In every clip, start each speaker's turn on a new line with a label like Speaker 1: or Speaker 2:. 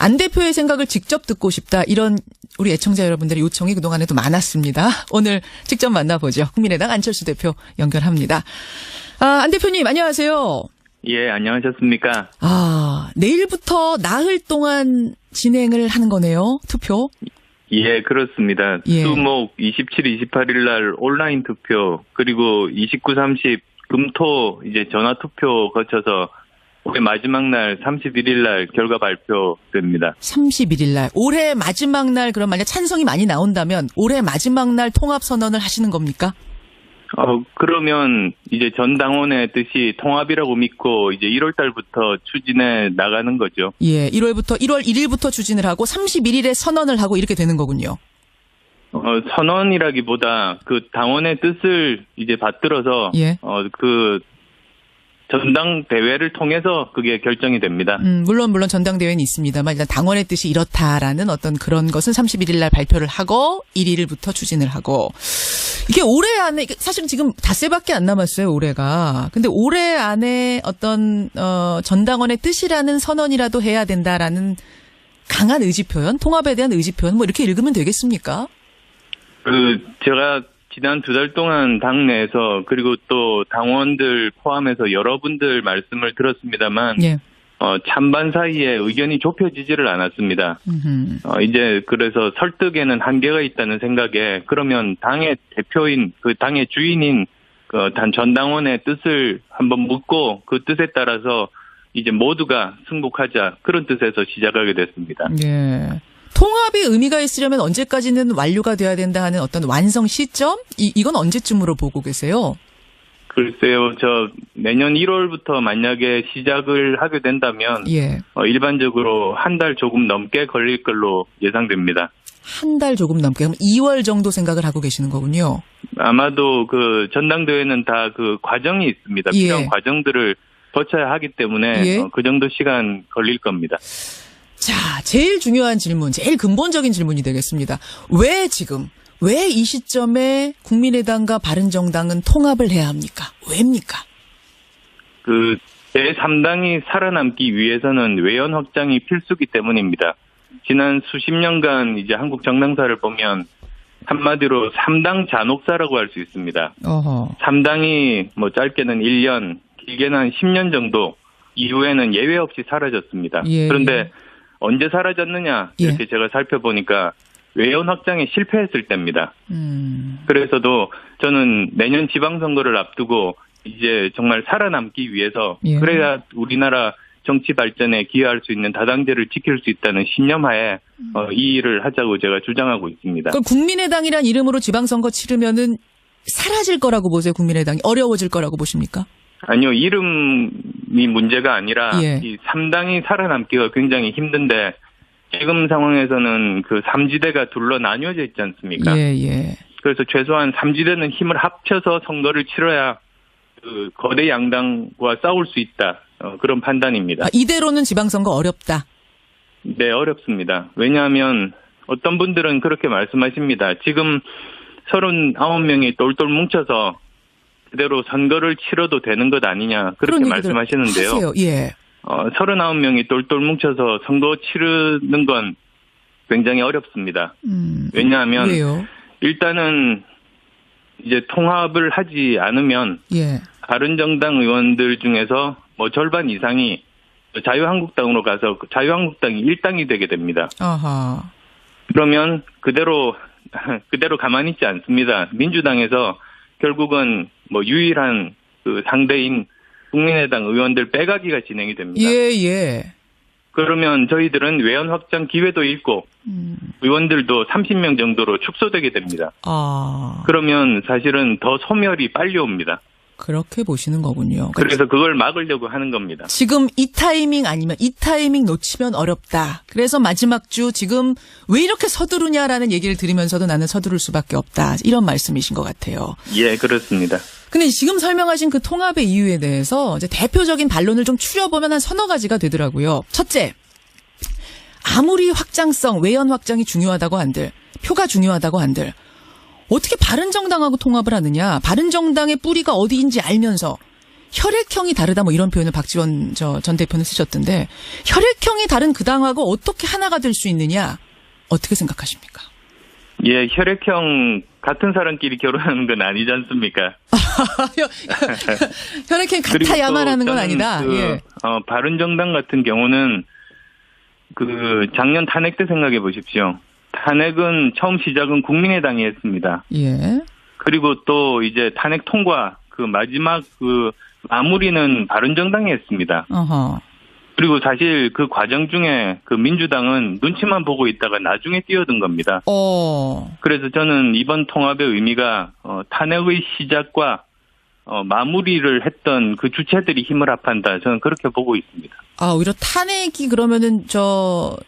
Speaker 1: 안 대표의 생각을 직접 듣고 싶다. 이런 우리 애청자 여러분들의 요청이 그동안에도 많았습니다. 오늘 직접 만나보죠. 국민의당 안철수 대표 연결합니다. 안 대표님 안녕하세요.
Speaker 2: 예, 안녕하셨습니까?
Speaker 1: 내일부터 나흘 동안 진행을 하는 거네요. 투표.
Speaker 2: 예, 그렇습니다.
Speaker 1: 예.
Speaker 2: 수목 27, 28일 날 온라인 투표, 그리고 29, 30 금토 이제 전화 투표 거쳐서 올해 마지막 날 31일 날 결과 발표됩니다.
Speaker 1: 31일 날. 올해 마지막 날 그럼 만약 찬성이 많이 나온다면 올해 마지막 날 통합 선언을 하시는 겁니까?
Speaker 2: 그러면 이제 전 당원의 뜻이 통합이라고 믿고 이제 1월 달부터 추진해 나가는 거죠.
Speaker 1: 예, 1월 1일부터 추진을 하고 31일에 선언을 하고 이렇게 되는 거군요.
Speaker 2: 선언이라기보다 그 당원의 뜻을 이제 받들어서
Speaker 1: 예.
Speaker 2: 그 전당대회를 통해서 그게 결정이 됩니다.
Speaker 1: 물론 전당대회는 있습니다만 일단 당원의 뜻이 이렇다라는 어떤 그런 것은 31일 날 발표를 하고 1일부터 추진을 하고 이게 올해 안에 사실은 지금 닷새밖에 안 남았어요. 올해가. 근데 올해 안에 어떤 전당원의 뜻이라는 선언이라도 해야 된다라는 강한 의지 표현, 통합에 대한 의지 표현 뭐 이렇게 읽으면 되겠습니까?
Speaker 2: 제가 지난 2달 동안 당내에서 그리고 또 당원들 포함해서 여러분들 말씀을 들었습니다만
Speaker 1: 예.
Speaker 2: 찬반 사이에 의견이 좁혀지지를 않았습니다. 이제 그래서 설득에는 한계가 있다는 생각에 그러면 당의 대표인 그 당의 주인인 전당원의 뜻을 한번 묻고 그 뜻에 따라서 이제 모두가 승복하자 그런 뜻에서 시작하게 됐습니다.
Speaker 1: 예. 통합이 의미가 있으려면 언제까지는 완료가 돼야 된다 하는 어떤 완성 시점? 이건 언제쯤으로 보고 계세요?
Speaker 2: 글쎄요, 내년 1월부터 만약에 시작을 하게 된다면,
Speaker 1: 예.
Speaker 2: 일반적으로 한 달 조금 넘게 걸릴 걸로 예상됩니다.
Speaker 1: 한 달 조금 넘게, 그럼 2월 정도 생각을 하고 계시는 거군요.
Speaker 2: 아마도 그 전당대회는 다 그 과정이 있습니다.
Speaker 1: 예.
Speaker 2: 필요한 과정들을 거쳐야 하기 때문에
Speaker 1: 예.
Speaker 2: 그 정도 시간 걸릴 겁니다.
Speaker 1: 자, 제일 중요한 질문, 제일 근본적인 질문이 되겠습니다. 왜 이 시점에 국민의당과 바른정당은 통합을 해야 합니까? 왜입니까?
Speaker 2: 제3당이 살아남기 위해서는 외연 확장이 필수기 때문입니다. 지난 수십 년간 이제 한국 정당사를 보면 한마디로 3당 잔혹사라고 할 수 있습니다. 3당이 뭐 짧게는 1년, 길게는 한 10년 정도 이후에는 예외 없이 사라졌습니다.
Speaker 1: 예,
Speaker 2: 그런데 언제 사라졌느냐 이렇게
Speaker 1: 예.
Speaker 2: 제가 살펴보니까 외연 확장에 실패했을 때입니다. 그래서도 저는 내년 지방선거를 앞두고 이제 정말 살아남기 위해서
Speaker 1: 예.
Speaker 2: 그래야 우리나라 정치 발전에 기여할 수 있는 다당제를 지킬 수 있다는 신념하에 이 일을 하자고 제가 주장하고 있습니다.
Speaker 1: 그럼 국민의당이란 이름으로 지방선거 치르면은 사라질 거라고 보세요? 국민의당이 어려워질 거라고 보십니까?
Speaker 2: 아니요, 이름이 문제가 아니라
Speaker 1: 예.
Speaker 2: 이 3당이 살아남기가 굉장히 힘든데 지금 상황에서는 그 3지대가 둘러 나뉘어져 있지 않습니까?
Speaker 1: 예.
Speaker 2: 그래서 최소한 3지대는 힘을 합쳐서 선거를 치러야 그 거대 양당과 싸울 수 있다. 그런 판단입니다.
Speaker 1: 이대로는 지방선거 어렵다.
Speaker 2: 네, 어렵습니다. 왜냐하면 어떤 분들은 그렇게 말씀하십니다. 지금 39명이 똘똘 뭉쳐서 그대로 선거를 치러도 되는 것 아니냐 그렇게 말씀하시는데요.
Speaker 1: 하세요. 예.
Speaker 2: 39명이 똘똘 뭉쳐서 선거 치르는 건 굉장히 어렵습니다. 왜냐하면
Speaker 1: 왜요?
Speaker 2: 일단은 이제 통합을 하지 않으면
Speaker 1: 예.
Speaker 2: 바른정당 의원들 중에서 뭐 절반 이상이 자유한국당으로 가서 자유한국당이 1당이 되게 됩니다.
Speaker 1: 아하.
Speaker 2: 그러면 그대로 가만히 있지 않습니다. 민주당에서 결국은 뭐 유일한 그 상대인 국민의당 의원들 빼가기가 진행이 됩니다.
Speaker 1: 예.
Speaker 2: 그러면 저희들은 외연 확장 기회도 잃고 의원들도 30명 정도로 축소되게 됩니다. 그러면 사실은 더 소멸이 빨리 옵니다.
Speaker 1: 그렇게 보시는 거군요.
Speaker 2: 그래서 그걸 막으려고 하는 겁니다.
Speaker 1: 지금 이 타이밍 아니면 이 타이밍 놓치면 어렵다. 그래서 마지막 주 지금 왜 이렇게 서두르냐라는 얘기를 들으면서도 나는 서두를 수밖에 없다. 이런 말씀이신 것 같아요.
Speaker 2: 예, 그렇습니다.
Speaker 1: 근데 지금 설명하신 그 통합의 이유에 대해서 이제 대표적인 반론을 좀 추려보면 한 서너 가지가 되더라고요. 첫째, 아무리 확장성, 외연 확장이 중요하다고 한들, 표가 중요하다고 한들, 어떻게 바른정당하고 통합을 하느냐. 바른정당의 뿌리가 어디인지 알면서 혈액형이 다르다 뭐 이런 표현을 박지원 전 대표는 쓰셨던데 혈액형이 다른 그 당하고 어떻게 하나가 될 수 있느냐 어떻게 생각하십니까?
Speaker 2: 예, 혈액형 같은 사람끼리 결혼하는 건 아니지 않습니까?
Speaker 1: 혈액형 같아야만 하는 건 아니다. 예.
Speaker 2: 바른정당 같은 경우는 그 작년 탄핵 때 생각해 보십시오. 탄핵은 처음 시작은 국민의당이 했습니다.
Speaker 1: 예.
Speaker 2: 그리고 또 이제 탄핵 통과 그 마지막 그 마무리는 바른정당이 했습니다.
Speaker 1: 어허.
Speaker 2: 그리고 사실 그 과정 중에 그 민주당은 눈치만 보고 있다가 나중에 뛰어든 겁니다. 그래서 저는 이번 통합의 의미가 탄핵의 시작과 마무리를 했던 그 주체들이 힘을 합한다. 저는 그렇게 보고 있습니다.
Speaker 1: 아, 오히려 탄핵이 그러면은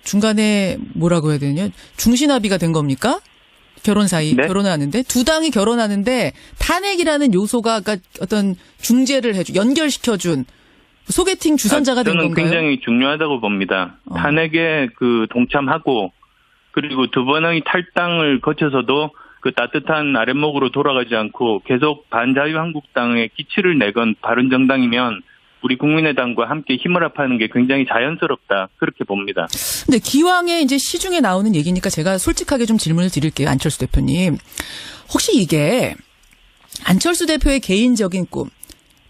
Speaker 1: 중간에 뭐라고 해야 되냐? 중시나비가 된 겁니까? 결혼 사이,
Speaker 2: 네?
Speaker 1: 결혼하는데 두 당이 결혼하는데 탄핵이라는 요소가 그러니까 어떤 중재를 연결시켜준 소개팅 주선자가 된
Speaker 2: 저는
Speaker 1: 건가요?
Speaker 2: 굉장히 중요하다고 봅니다. 탄핵에 그 동참하고 그리고 두 번의 탈당을 거쳐서도 그 따뜻한 아랫목으로 돌아가지 않고 계속 반자유한국당의 기치를 내건 바른정당이면 우리 국민의당과 함께 힘을 합하는 게 굉장히 자연스럽다 그렇게 봅니다.
Speaker 1: 근데 기왕에 이제 시중에 나오는 얘기니까 제가 솔직하게 좀 질문을 드릴게요. 안철수 대표님. 혹시 이게 안철수 대표의 개인적인 꿈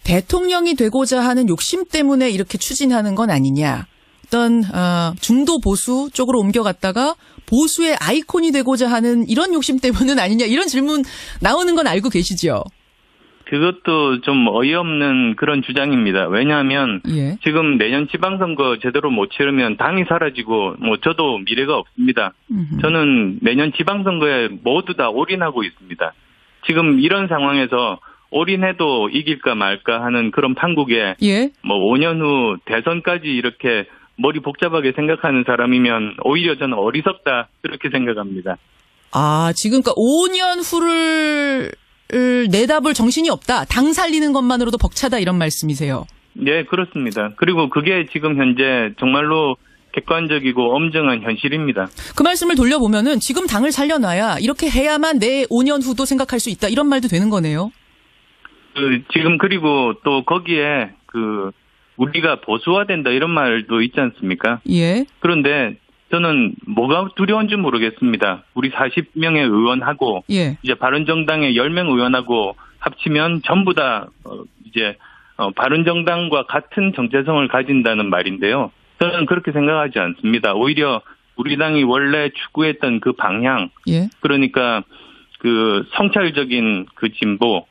Speaker 1: 대통령이 되고자 하는 욕심 때문에 이렇게 추진하는 건 아니냐. 어떤 중도 보수 쪽으로 옮겨갔다가 보수의 아이콘이 되고자 하는 이런 욕심 때문은 아니냐. 이런 질문 나오는 건 알고 계시죠?
Speaker 2: 그것도 좀 어이없는 그런 주장입니다. 왜냐하면
Speaker 1: 예.
Speaker 2: 지금 내년 지방선거 제대로 못 치르면 당이 사라지고 뭐 저도 미래가 없습니다. 저는 내년 지방선거에 모두 다 올인하고 있습니다. 지금 이런 상황에서 올인해도 이길까 말까 하는 그런 판국에
Speaker 1: 예.
Speaker 2: 뭐 5년 후 대선까지 이렇게 머리 복잡하게 생각하는 사람이면 오히려 저는 어리석다 그렇게 생각합니다.
Speaker 1: 아, 지금 그러니까 5년 후를 내다볼 정신이 없다. 당 살리는 것만으로도 벅차다 이런 말씀이세요.
Speaker 2: 네, 그렇습니다. 그리고 그게 지금 현재 정말로 객관적이고 엄정한 현실입니다.
Speaker 1: 그 말씀을 돌려보면은 지금 당을 살려놔야 이렇게 해야만 내 5년 후도 생각할 수 있다. 이런 말도 되는 거네요.
Speaker 2: 지금 그리고 또 거기에 우리가 보수화된다 이런 말도 있지 않습니까?
Speaker 1: 예.
Speaker 2: 그런데 저는 뭐가 두려운지 모르겠습니다. 우리 40명의 의원하고
Speaker 1: 예.
Speaker 2: 이제 바른정당의 10명 의원하고 합치면 전부 다 바른정당과 같은 정체성을 가진다는 말인데요. 저는 그렇게 생각하지 않습니다. 오히려 우리 당이 원래 추구했던 그 방향,
Speaker 1: 예.
Speaker 2: 그러니까 그 성찰적인 그 진보,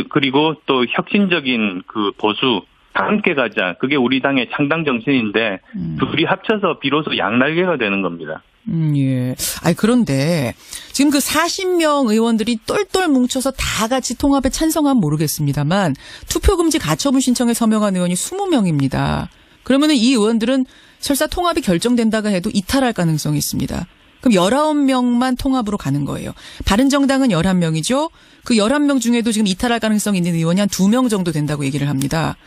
Speaker 2: 그리고 또 혁신적인 그 보수 함께 가자. 그게 우리 당의 창당 정신인데 둘이 합쳐서 비로소 양날개가 되는 겁니다.
Speaker 1: 예. 그런데 지금 그 40명 의원들이 똘똘 뭉쳐서 다 같이 통합에 찬성하면 모르겠습니다만 투표금지 가처분 신청에 서명한 의원이 20명입니다. 그러면은 이 의원들은 설사 통합이 결정된다고 해도 이탈할 가능성이 있습니다. 그럼 19명만 통합으로 가는 거예요. 바른정당은 11명이죠. 그 11명 중에도 지금 이탈할 가능성이 있는 의원이 한 2명 정도 된다고 얘기를 합니다.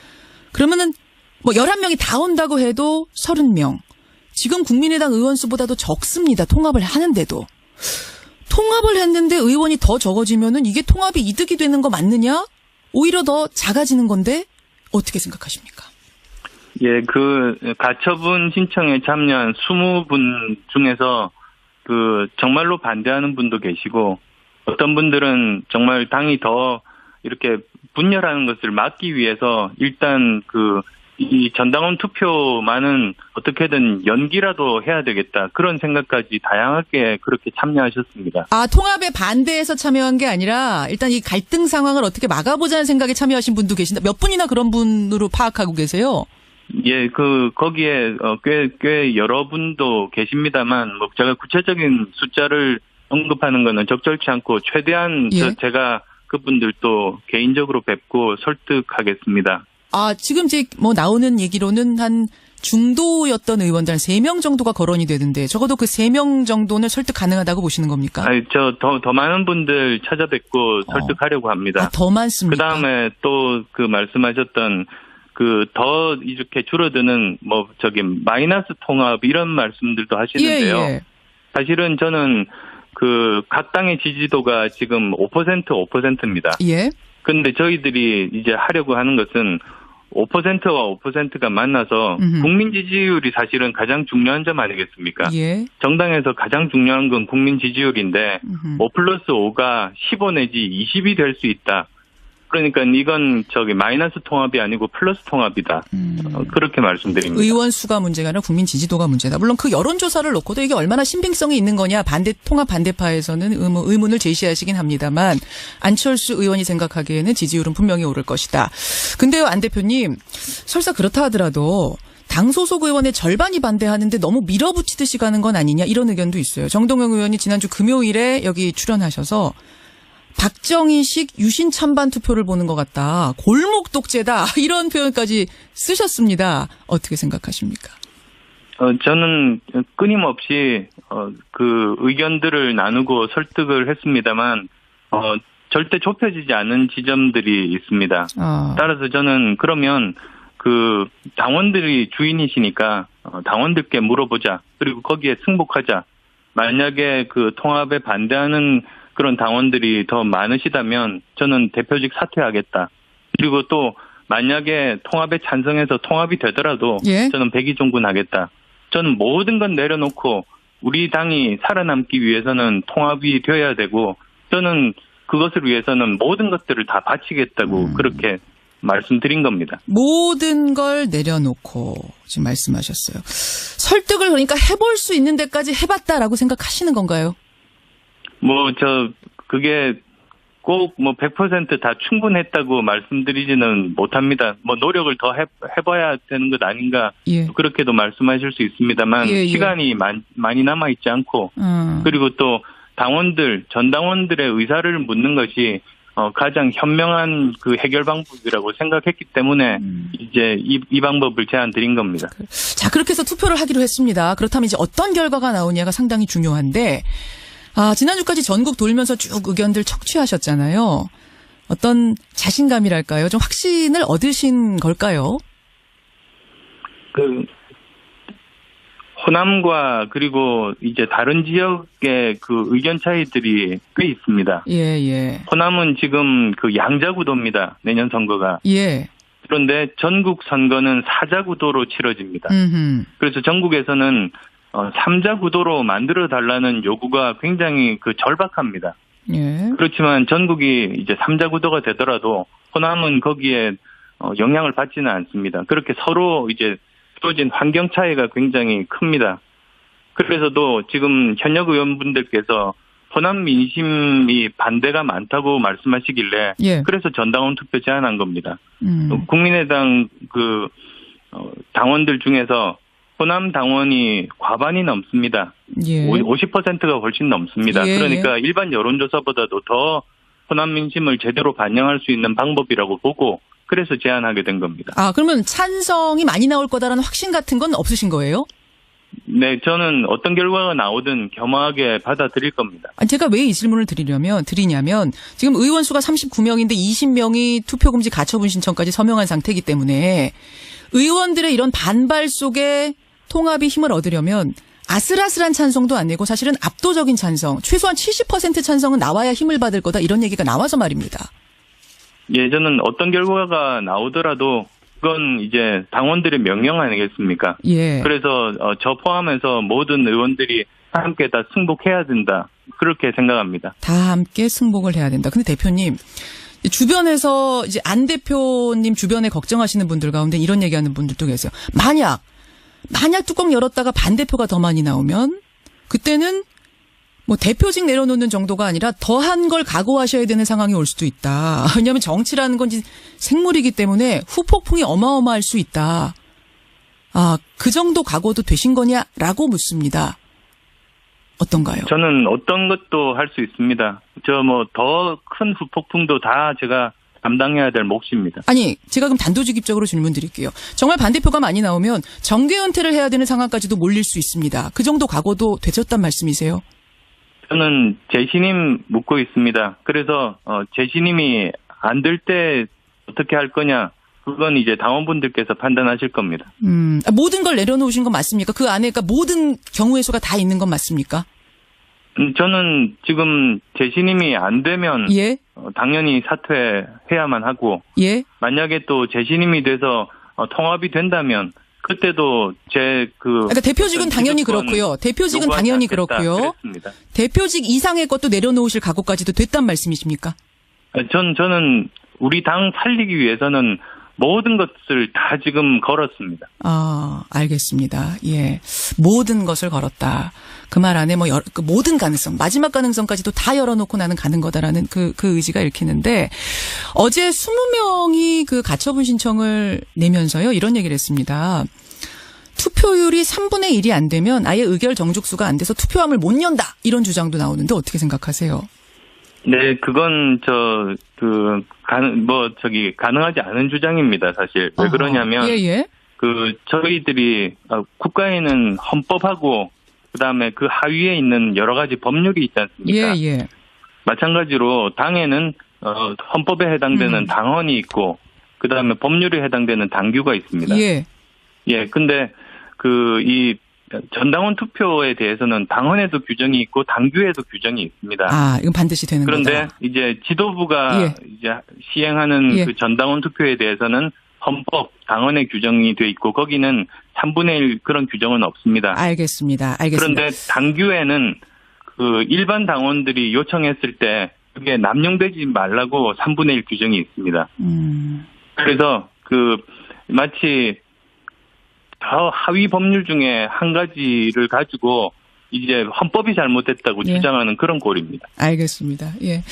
Speaker 1: 그러면은 뭐 11명이 다 온다고 해도 30명. 지금 국민의당 의원 수보다도 적습니다. 통합을 하는데도. 통합을 했는데 의원이 더 적어지면은 이게 통합이 이득이 되는 거 맞느냐? 오히려 더 작아지는 건데 어떻게 생각하십니까?
Speaker 2: 예, 가처분 신청에 참여한 20분 중에서 정말로 반대하는 분도 계시고 어떤 분들은 정말 당이 더 이렇게 분열하는 것을 막기 위해서 일단 이 전당원 투표만은 어떻게든 연기라도 해야 되겠다. 그런 생각까지 다양하게 그렇게 참여하셨습니다.
Speaker 1: 통합에 반대해서 참여한 게 아니라 일단 이 갈등 상황을 어떻게 막아보자는 생각에 참여하신 분도 계신다. 몇 분이나 그런 분으로 파악하고 계세요?
Speaker 2: 예, 거기에 꽤 여러 분도 계십니다만 뭐 제가 구체적인 숫자를 언급하는 거는 적절치 않고 최대한
Speaker 1: 예.
Speaker 2: 제가 그분들도 개인적으로 뵙고 설득하겠습니다.
Speaker 1: 지금 이제 뭐 나오는 얘기로는 한 중도였던 의원들 한 3명 정도가 거론이 되는데 적어도 그 3명 정도는 설득 가능하다고 보시는 겁니까?
Speaker 2: 더 많은 분들 찾아뵙고 설득하려고 합니다.
Speaker 1: 더 많습니까?
Speaker 2: 그다음에 또 말씀하셨던 더 이렇게 줄어드는 마이너스 통합 이런 말씀들도 하시는데요.
Speaker 1: 예.
Speaker 2: 사실은 저는 각 당의 지지도가 지금 5%입니다.
Speaker 1: 예.
Speaker 2: 근데 저희들이 이제 하려고 하는 것은 5%와 5%가 만나서 국민 지지율이 사실은 가장 중요한 점 아니겠습니까?
Speaker 1: 예.
Speaker 2: 정당에서 가장 중요한 건 국민 지지율인데 5+5가 15 내지 20이 될 수 있다. 그러니까 이건 마이너스 통합이 아니고 플러스 통합이다. 그렇게 말씀드립니다.
Speaker 1: 의원 수가 문제가 아니라 국민 지지도가 문제다. 물론 그 여론조사를 놓고도 이게 얼마나 신빙성이 있는 거냐 통합 반대파에서는 의문을 제시하시긴 합니다만 안철수 의원이 생각하기에는 지지율은 분명히 오를 것이다. 근데요, 안 대표님, 설사 그렇다 하더라도 당 소속 의원의 절반이 반대하는데 너무 밀어붙이듯이 가는 건 아니냐 이런 의견도 있어요. 정동영 의원이 지난주 금요일에 여기 출연하셔서 박정희식 유신 찬반 투표를 보는 것 같다. 골목 독재다. 이런 표현까지 쓰셨습니다. 어떻게 생각하십니까?
Speaker 2: 저는 끊임없이 그 의견들을 나누고 설득을 했습니다만 절대 좁혀지지 않은 지점들이 있습니다. 따라서 저는 그러면 그 당원들이 주인이시니까 당원들께 물어보자. 그리고 거기에 승복하자. 만약에 그 통합에 반대하는 그런 당원들이 더 많으시다면 저는 대표직 사퇴하겠다. 그리고 또 만약에 통합에 찬성해서 통합이 되더라도
Speaker 1: 예?
Speaker 2: 저는 백의종군하겠다. 저는 모든 건 내려놓고 우리 당이 살아남기 위해서는 통합이 되어야 되고 저는 그것을 위해서는 모든 것들을 다 바치겠다고 그렇게 말씀드린 겁니다.
Speaker 1: 모든 걸 내려놓고 지금 말씀하셨어요. 설득을 그러니까 해볼 수 있는 데까지 해봤다라고 생각하시는 건가요?
Speaker 2: 그게 꼭 100% 다 충분했다고 말씀드리지는 못합니다. 노력을 더 해봐야 되는 것 아닌가.
Speaker 1: 예.
Speaker 2: 그렇게도 말씀하실 수 있습니다만,
Speaker 1: 예.
Speaker 2: 시간이 많이 남아있지 않고, 그리고 또 전 당원들의 의사를 묻는 것이, 가장 현명한 그 해결 방법이라고 생각했기 때문에, 이제 이 방법을 제안드린 겁니다.
Speaker 1: 자, 그렇게 해서 투표를 하기로 했습니다. 그렇다면 이제 어떤 결과가 나오냐가 상당히 중요한데, 지난주까지 전국 돌면서 쭉 의견들 척취하셨잖아요. 어떤 자신감이랄까요? 좀 확신을 얻으신 걸까요?
Speaker 2: 호남과 그리고 이제 다른 지역의 그 의견 차이들이 꽤 있습니다.
Speaker 1: 예.
Speaker 2: 호남은 지금 그 양자 구도입니다. 내년 선거가.
Speaker 1: 예.
Speaker 2: 그런데 전국 선거는 사자 구도로 치러집니다. 그래서 전국에서는 3자 구도로 만들어 달라는 요구가 굉장히 절박합니다.
Speaker 1: 예.
Speaker 2: 그렇지만 전국이 이제 3자 구도가 되더라도 호남은 거기에 영향을 받지는 않습니다. 그렇게 서로 이제 주어진 환경 차이가 굉장히 큽니다. 그래서도 지금 현역 의원분들께서 호남 민심이 반대가 많다고 말씀하시길래
Speaker 1: 예.
Speaker 2: 그래서 전당원 투표 제안한 겁니다. 국민의당 당원들 중에서 호남 당원이 과반이 넘습니다.
Speaker 1: 예.
Speaker 2: 50%가 훨씬 넘습니다.
Speaker 1: 예.
Speaker 2: 그러니까 일반 여론조사보다도 더 호남 민심을 제대로 반영할 수 있는 방법이라고 보고 그래서 제안하게 된 겁니다.
Speaker 1: 그러면 찬성이 많이 나올 거다라는 확신 같은 건 없으신 거예요?
Speaker 2: 네, 저는 어떤 결과가 나오든 겸허하게 받아들일 겁니다.
Speaker 1: 제가 왜 이 질문을 드리냐면 지금 의원 수가 39명인데 20명이 투표금지 가처분 신청까지 서명한 상태이기 때문에 의원들의 이런 반발 속에 통합이 힘을 얻으려면 아슬아슬한 찬성도 안 내고 사실은 압도적인 찬성, 최소한 70% 찬성은 나와야 힘을 받을 거다 이런 얘기가 나와서 말입니다.
Speaker 2: 예, 저는 어떤 결과가 나오더라도 그건 이제 당원들의 명령 아니겠습니까?
Speaker 1: 예.
Speaker 2: 그래서 저 포함해서 모든 의원들이 함께 다 승복해야 된다. 그렇게 생각합니다.
Speaker 1: 다 함께 승복을 해야 된다. 근데 대표님, 주변에서 이제 안 대표님 주변에 걱정하시는 분들 가운데 이런 얘기하는 분들도 계세요. 만약 뚜껑 열었다가 반대표가 더 많이 나오면 그때는 대표직 내려놓는 정도가 아니라 더한 걸 각오하셔야 되는 상황이 올 수도 있다. 왜냐하면 정치라는 건 생물이기 때문에 후폭풍이 어마어마할 수 있다. 그 정도 각오도 되신 거냐라고 묻습니다. 어떤가요?
Speaker 2: 저는 어떤 것도 할 수 있습니다. 더 큰 후폭풍도 다 제가 감당해야 될 몫입니다.
Speaker 1: 아니, 제가 그럼 단도직입적으로 질문 드릴게요. 정말 반대표가 많이 나오면 정계 은퇴를 해야 되는 상황까지도 몰릴 수 있습니다. 그 정도 각오도 되셨단 말씀이세요?
Speaker 2: 저는 재신임 묻고 있습니다. 그래서 재신임이 안 될 때 어떻게 할 거냐, 그건 이제 당원분들께서 판단하실 겁니다.
Speaker 1: 모든 걸 내려놓으신 건 맞습니까? 그 안에 모든 경우의 수가 다 있는 건 맞습니까?
Speaker 2: 저는 지금 재신임이 안 되면
Speaker 1: 예.
Speaker 2: 당연히 사퇴해야만 하고
Speaker 1: 예.
Speaker 2: 만약에 또 재신임이 돼서 통합이 된다면 그때도
Speaker 1: 그러니까 대표직은 당연히 그렇고요. 대표직은 당연히 그렇고요.
Speaker 2: 그랬습니다.
Speaker 1: 대표직 이상의 것도 내려놓으실 각오까지도 됐단 말씀이십니까?
Speaker 2: 저는 우리 당 살리기 위해서는 모든 것을 다 지금 걸었습니다.
Speaker 1: 아, 알겠습니다. 예. 모든 것을 걸었다. 그 말 안에 그 모든 가능성, 마지막 가능성까지도 다 열어놓고 나는 가는 거다라는 그 의지가 읽히는데, 어제 20명이 그 가처분 신청을 내면서요, 이런 얘기를 했습니다. 투표율이 3분의 1이 안 되면 아예 의결 정족수가 안 돼서 투표함을 못 연다. 이런 주장도 나오는데 어떻게 생각하세요?
Speaker 2: 네, 그건 가능하지 않은 주장입니다, 사실. 왜 그러냐면, 저희들이, 국가에는 헌법하고, 그 다음에 그 하위에 있는 여러 가지 법률이 있지 않습니까? 마찬가지로 당에는, 헌법에 해당되는 당헌이 있고, 그 다음에 법률에 해당되는 당규가 있습니다. 근데, 이 전당원 투표에 대해서는 당헌에도 규정이 있고 당규에도 규정이 있습니다. 아,
Speaker 1: 이건 반드시 되는 거다.
Speaker 2: 그런데 이제 지도부가 이제 시행하는 그 전당원 투표에 대해서는 헌법, 당헌에 규정이 돼 있고 거기는 3분의 1 그런 규정은 없습니다.
Speaker 1: 알겠습니다.
Speaker 2: 그런데 당규에는 그 일반 당원들이 요청했을 때 그게 남용되지 말라고 3분의 1 규정이 있습니다. 그래서 마치 더 하위 법률 중에 한 가지를 가지고 이제 헌법이 잘못됐다고 주장하는 그런 꼴입니다.
Speaker 1: 알겠습니다. 예.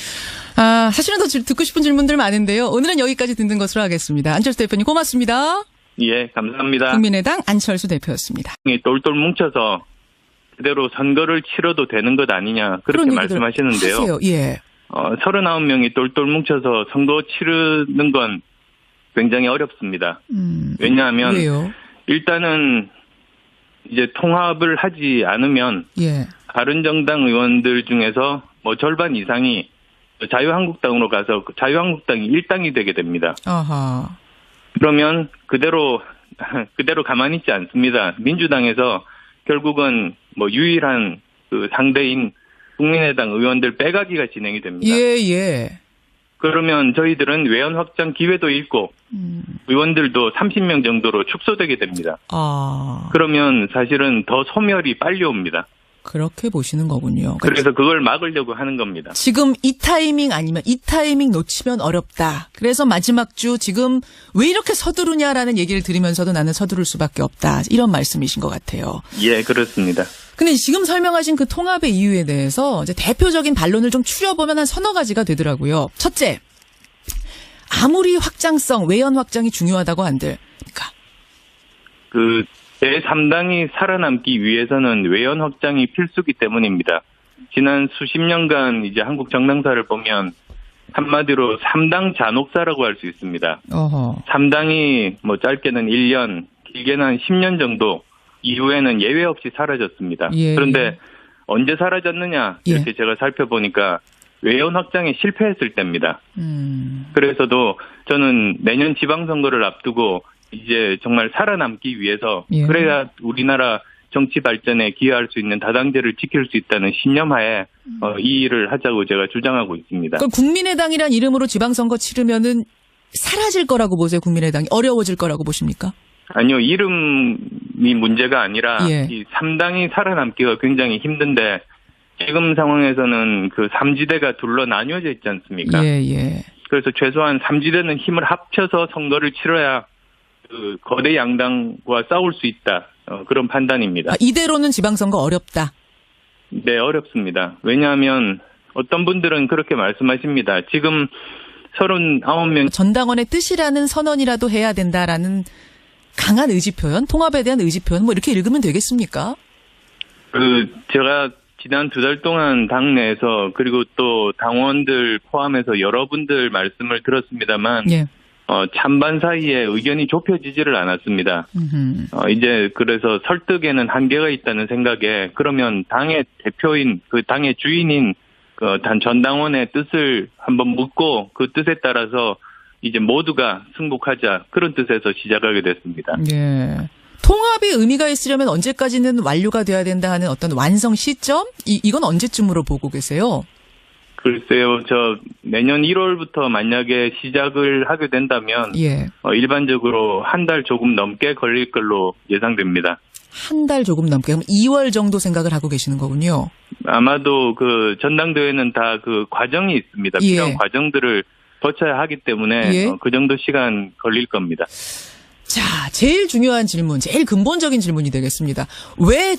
Speaker 1: 사실은 더 듣고 싶은 질문들 많은데요. 오늘은 여기까지 듣는 것으로 하겠습니다. 안철수 대표님 고맙습니다.
Speaker 2: 예, 감사합니다.
Speaker 1: 국민의당 안철수 대표였습니다.
Speaker 2: 똘똘 뭉쳐서 그대로 선거를 치러도 되는 것 아니냐 그렇게 말씀하시는데요.
Speaker 1: 하세요. 예.
Speaker 2: 39명이 똘똘 뭉쳐서 선거 치르는 건 굉장히 어렵습니다. 왜냐하면
Speaker 1: 왜요?
Speaker 2: 일단은 이제 통합을 하지 않으면 바른정당 의원들 중에서 절반 이상이 자유한국당으로 가서 자유한국당이 일당이 되게 됩니다.
Speaker 1: 아하.
Speaker 2: 그러면 그대로 가만히 있지 않습니다. 민주당에서 결국은 유일한 그 상대인 국민의당 의원들 빼가기가 진행이 됩니다. 그러면 저희들은 외연 확장 기회도 잃고 의원들도 30명 정도로 축소되게 됩니다. 그러면 사실은 더 소멸이 빨리 옵니다.
Speaker 1: 그렇게 보시는 거군요.
Speaker 2: 그래서 그걸 막으려고 하는 겁니다.
Speaker 1: 지금 이 타이밍 아니면 이 타이밍 놓치면 어렵다. 그래서 마지막 주 지금 왜 이렇게 서두르냐라는 얘기를 들으면서도 나는 서두를 수밖에 없다. 이런 말씀이신 것 같아요.
Speaker 2: 예, 그렇습니다.
Speaker 1: 근데 지금 설명하신 그 통합의 이유에 대해서 이제 대표적인 반론을 좀 추려보면 한 서너 가지가 되더라고요. 첫째, 아무리 확장성, 외연 확장이 중요하다고 한들,
Speaker 2: 제3당이 살아남기 위해서는 외연 확장이 필수기 때문입니다. 지난 수십 년간 이제 한국 정당사를 보면 한마디로 3당 잔혹사라고 할 수 있습니다. 3당이 짧게는 1년, 길게는 한 10년 정도 이후에는 예외 없이 사라졌습니다. 그런데 언제 사라졌느냐 이렇게 제가 살펴보니까 외연 확장에 실패했을 때입니다. 그래서도 저는 내년 지방선거를 앞두고 이제 정말 살아남기 위해서 그래야 우리나라 정치 발전에 기여할 수 있는 다당제를 지킬 수 있다는 신념하에 이 일을 하자고 제가 주장하고 있습니다.
Speaker 1: 그럼 국민의당이란 이름으로 지방선거 치르면은 사라질 거라고 보세요? 국민의당이 어려워질 거라고 보십니까?
Speaker 2: 아니요. 이름이 문제가 아니라 이 3당이 살아남기가 굉장히 힘든데 지금 상황에서는 그 3지대가 둘러 나뉘어져 있지 않습니까? 그래서 최소한 3지대는 힘을 합쳐서 선거를 치러야 그 거대 양당과 싸울 수 있다. 그런 판단입니다.
Speaker 1: 이대로는 지방선거 어렵다?
Speaker 2: 네, 어렵습니다. 왜냐하면 어떤 분들은 그렇게 말씀하십니다. 지금 39명
Speaker 1: 전당원의 뜻이라는 선언이라도 해야 된다라는 강한 의지 표현, 통합에 대한 의지 표현 이렇게 읽으면 되겠습니까?
Speaker 2: 제가 지난 2달 동안 당내에서 그리고 또 당원들 포함해서 여러분들 말씀을 들었습니다만 찬반 사이에 의견이 좁혀지지를 않았습니다. 이제 그래서 설득에는 한계가 있다는 생각에 그러면 당의 대표인 그 당의 주인인 단 전당원의 뜻을 한번 묻고 그 뜻에 따라서 이제 모두가 승복하자 그런 뜻에서 시작하게 됐습니다.
Speaker 1: 통합이 의미가 있으려면 언제까지는 완료가 돼야 된다 하는 어떤 완성 시점? 이건 언제쯤으로 보고 계세요?
Speaker 2: 글쎄요, 내년 1월부터 만약에 시작을 하게 된다면,
Speaker 1: 예.
Speaker 2: 일반적으로 한 달 조금 넘게 걸릴 걸로 예상됩니다.
Speaker 1: 한 달 조금 넘게, 그럼 2월 정도 생각을 하고 계시는 거군요.
Speaker 2: 아마도 전당대회는 다 과정이 있습니다.
Speaker 1: 예.
Speaker 2: 필요한 과정들을 거쳐야 하기 때문에,
Speaker 1: 예.
Speaker 2: 그 정도 시간 걸릴 겁니다.
Speaker 1: 자, 제일 중요한 질문, 제일 근본적인 질문이 되겠습니다. 왜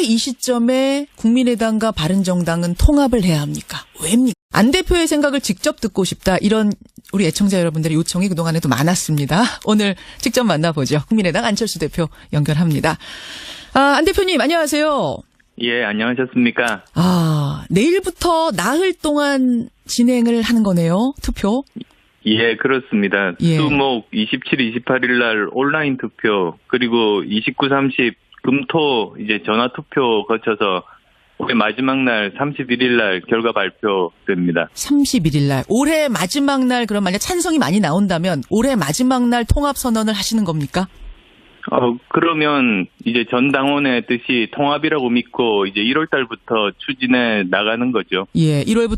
Speaker 1: 이 시점에 국민의당과 바른정당은 통합을 해야 합니까? 왜입니까? 안 대표의 생각을 직접 듣고 싶다. 이런 우리 애청자 여러분들의 요청이 그동안에도 많았습니다. 오늘 직접 만나보죠. 국민의당 안철수 대표 연결합니다. 안 대표님 안녕하세요.
Speaker 2: 예, 안녕하셨습니까?
Speaker 1: 내일부터 나흘 동안 진행을 하는 거네요. 투표.
Speaker 2: 예, 그렇습니다.
Speaker 1: 예.
Speaker 2: 수목 27, 28일 날 온라인 투표, 그리고 29, 30 금토 이제 전화 투표 거쳐서 올해 마지막 날 31일 날 결과 발표됩니다.
Speaker 1: 31일 날. 올해 마지막 날 그럼 만약 찬성이 많이 나온다면 올해 마지막 날 통합 선언을 하시는 겁니까?
Speaker 2: 그러면 이제 전 당원의 뜻이 통합이라고 믿고 이제 1월 달부터 추진해 나가는 거죠.
Speaker 1: 예, 1월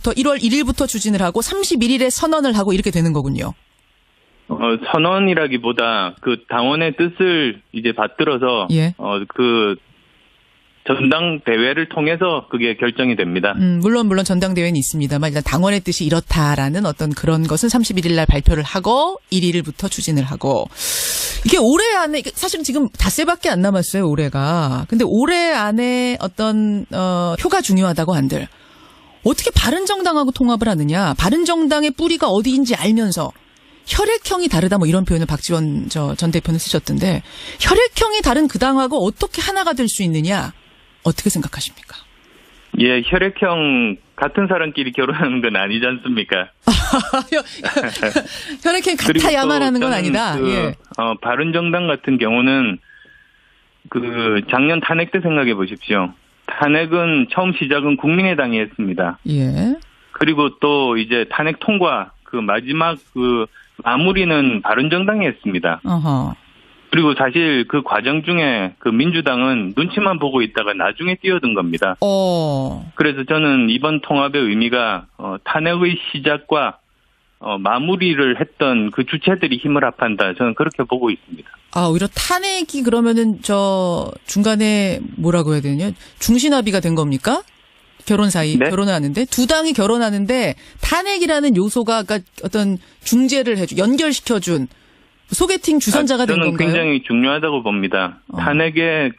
Speaker 1: 1일부터 추진을 하고 31일에 선언을 하고 이렇게 되는 거군요.
Speaker 2: 선언이라기보다 당원의 뜻을 이제 받들어서
Speaker 1: 예.
Speaker 2: 전당대회를 통해서 그게 결정이 됩니다.
Speaker 1: 물론 전당대회는 있습니다만 일단 당원의 뜻이 이렇다라는 어떤 그런 것은 31일 날 발표를 하고 1일부터 추진을 하고 이게 올해 안에 사실은 지금 닷새밖에 안 남았어요, 올해가. 근데 올해 안에 어떤 표가 중요하다고 한들 어떻게 바른정당하고 통합을 하느냐? 바른정당의 뿌리가 어디인지 알면서 혈액형이 다르다 뭐 이런 표현을 박지원 전 대표는 쓰셨던데 혈액형이 다른 그 당하고 어떻게 하나가 될 수 있느냐? 어떻게 생각하십니까?
Speaker 2: 예, 혈액형 같은 사람끼리 결혼하는 건 아니지 않습니까?
Speaker 1: 혈액형 같아야만 하는 건 아니다. 예.
Speaker 2: 바른정당 같은 경우는 작년 탄핵 때 생각해 보십시오. 탄핵은 처음 시작은 국민의당이 했습니다.
Speaker 1: 예.
Speaker 2: 그리고 또 이제 탄핵 통과 마지막 마무리는 바른정당이 했습니다.
Speaker 1: 어허.
Speaker 2: 그리고 사실 그 과정 중에 민주당은 눈치만 보고 있다가 나중에 뛰어든 겁니다. 그래서 저는 이번 통합의 의미가 탄핵의 시작과 마무리를 했던 그 주체들이 힘을 합한다. 저는 그렇게 보고 있습니다.
Speaker 1: 오히려 탄핵이 그러면은 중간에 뭐라고 해야 되냐? 중시나비가 된 겁니까? 결혼 사이
Speaker 2: 네?
Speaker 1: 결혼을 하는데 두 당이 결혼하는데 탄핵이라는 요소가 어떤 중재를 연결시켜준 소개팅 주선자가 된 건가요?
Speaker 2: 저는 굉장히 중요하다고 봅니다. 탄핵의